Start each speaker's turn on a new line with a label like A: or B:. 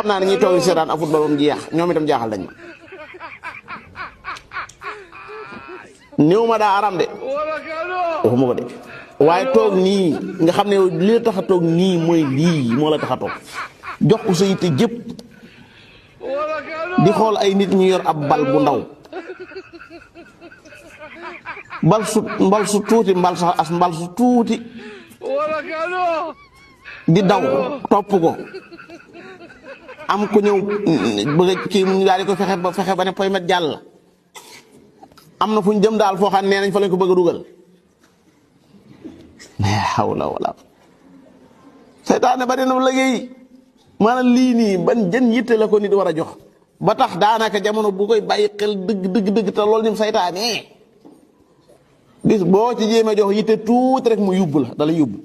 A: xam naa ne ñuy toog seetaan a football moom jeex ñoom itam jaaxal nañ ma néew ma daa aram de waxuma ko de waaye toog nii nga xam ne li la tax a toog nii mooy lii moo la tax a toog jox ko sa yitte jëpp di xool ay nit ñu yor ab bal bu ndaw mbal su tuuti mbal su tuuti di daw topp ko am ku ñëw bëgg kii mu daal di ko fexe ba ne poy met jàll am na fu ñu jëm daal foo xam nee nañ fa lañ ko bëgg a dugal la hawla wala seytaane ba dina liggéey maanaam lii nii ban jën yitte la ko nit war a jox ba tax daanaka jamono bu koy bàyyi xel dëgg te loolu nim seytaane bis boo ci jéemee jox yitte tuuti rek mu yóbbu la dala yóbbu